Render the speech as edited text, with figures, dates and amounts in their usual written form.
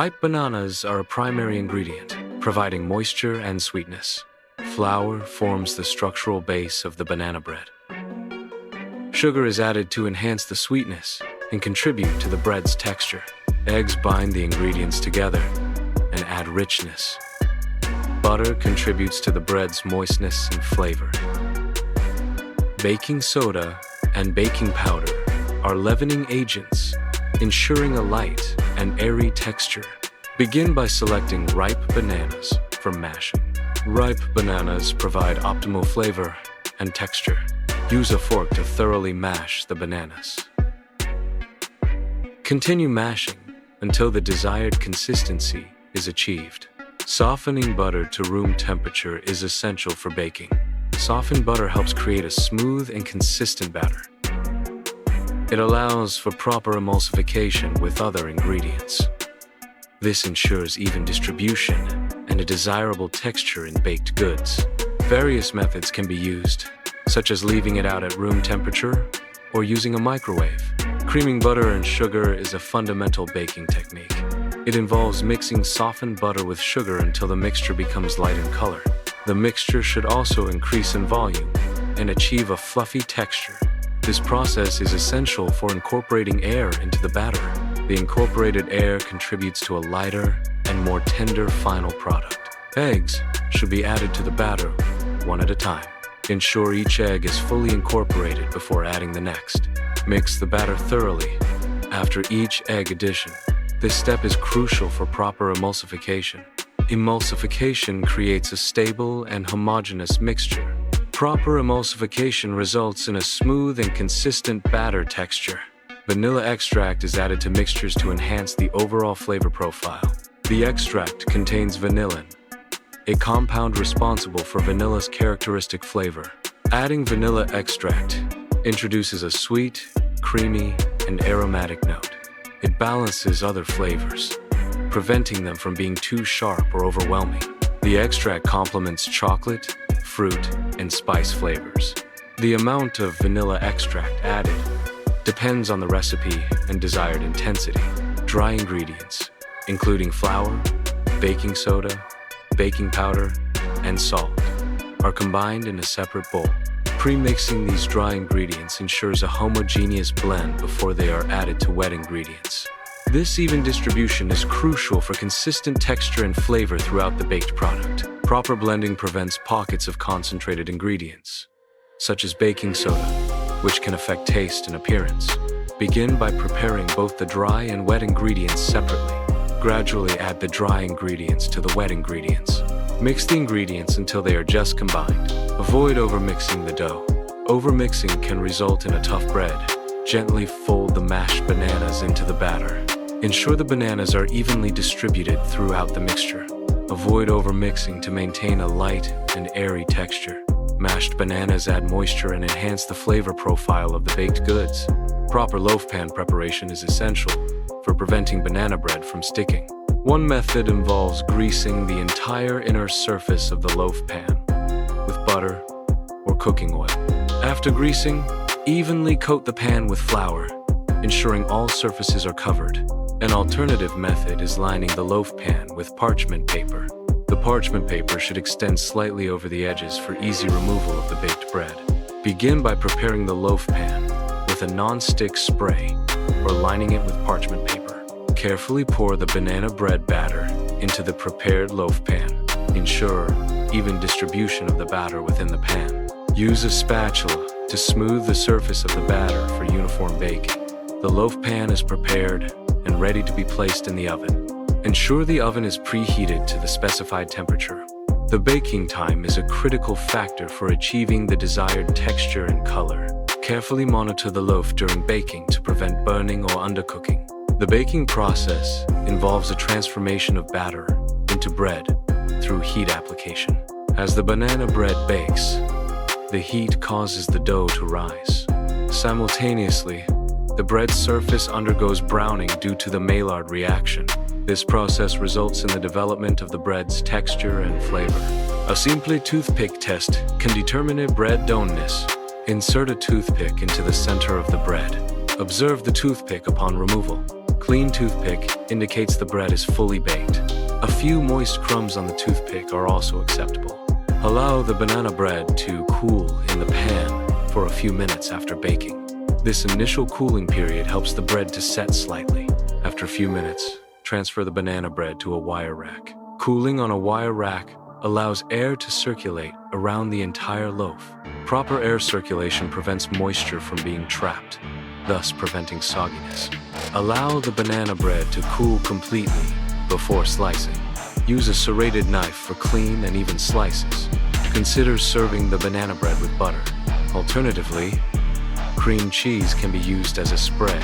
Ripe bananas are a primary ingredient, providing moisture and sweetness. Flour forms the structural base of the banana bread. Sugar is added to enhance the sweetness and contribute to the bread's texture. Eggs bind the ingredients together and add richness. Butter contributes to the bread's moistness and flavor. Baking soda and baking powder are leavening agents, ensuring a light and airy texture. Begin by selecting ripe bananas for mashing. Ripe bananas provide optimal flavor and texture. Use a fork to thoroughly mash the bananas. Continue mashing until the desired consistency is achieved. Softening butter to room temperature is essential for baking. Softened butter helps create a smooth and consistent batter. It allows for proper emulsification with other ingredients. This ensures even distribution and a desirable texture in baked goods. Various methods can be used, such as leaving it out at room temperature or using a microwave. Creaming butter and sugar is a fundamental baking technique. It involves mixing softened butter with sugar until the mixture becomes light in color. The mixture should also increase in volume and achieve a fluffy texture. This process is essential for incorporating air into the batter. The incorporated air contributes to a lighter and more tender final product. Eggs should be added to the batter one at a time. Ensure each egg is fully incorporated before adding the next. Mix the batter thoroughly after each egg addition. This step is crucial for proper emulsification. Emulsification creates a stable and homogeneous mixture. Proper emulsification results in a smooth and consistent batter texture. Vanilla extract is added to mixtures to enhance the overall flavor profile. The extract contains vanillin, a compound responsible for vanilla's characteristic flavor. Adding vanilla extract introduces a sweet, creamy, and aromatic note. It balances other flavors, preventing them from being too sharp or overwhelming. The extract complements chocolate, fruit, and spice flavors. The amount of vanilla extract added depends on the recipe and desired intensity. Dry ingredients, including flour, baking soda, baking powder, and salt, are combined in a separate bowl. Pre-mixing these dry ingredients ensures a homogeneous blend before they are added to wet ingredients. This even distribution is crucial for consistent texture and flavor throughout the baked product. Proper blending prevents pockets of concentrated ingredients, such as baking soda, which can affect taste and appearance. Begin by preparing both the dry and wet ingredients separately. Gradually add the dry ingredients to the wet ingredients. Mix the ingredients until they are just combined. Avoid overmixing the dough. Overmixing can result in a tough bread. Gently fold the mashed bananas into the batter. Ensure the bananas are evenly distributed throughout the mixture. Avoid overmixing to maintain a light and airy texture. Mashed bananas add moisture and enhance the flavor profile of the baked goods. Proper loaf pan preparation is essential for preventing banana bread from sticking. One method involves greasing the entire inner surface of the loaf pan with butter or cooking oil. After greasing, evenly coat the pan with flour, ensuring all surfaces are covered. An alternative method is lining the loaf pan with parchment paper. The parchment paper should extend slightly over the edges for easy removal of the baked bread. Begin by preparing the loaf pan with a non-stick spray or lining it with parchment paper. Carefully pour the banana bread batter into the prepared loaf pan. Ensure even distribution of the batter within the pan. Use a spatula to smooth the surface of the batter for uniform baking. The loaf pan is prepared and ready to be placed in the oven. Ensure the oven is preheated to the specified temperature. The baking time is a critical factor for achieving the desired texture and color. Carefully monitor the loaf during baking to prevent burning or undercooking. The baking process involves a transformation of batter into bread through heat application. As the banana bread bakes, the heat causes the dough to rise. Simultaneously, the bread surface undergoes browning due to the Maillard reaction. This process results in the development of the bread's texture and flavor. A simple toothpick test can determine a bread doneness. Insert a toothpick into the center of the bread. Observe the toothpick upon removal. Clean toothpick indicates the bread is fully baked. A few moist crumbs on the toothpick are also acceptable. Allow the banana bread to cool in the pan for a few minutes after baking. This initial cooling period helps the bread to set slightly. After a few minutes, transfer the banana bread to a wire rack. Cooling on a wire rack allows air to circulate around the entire loaf. Proper air circulation prevents moisture from being trapped, thus preventing sogginess. Allow the banana bread to cool completely before slicing. Use a serrated knife for clean and even slices. Consider serving the banana bread with butter. Alternatively, cream cheese can be used as a spread.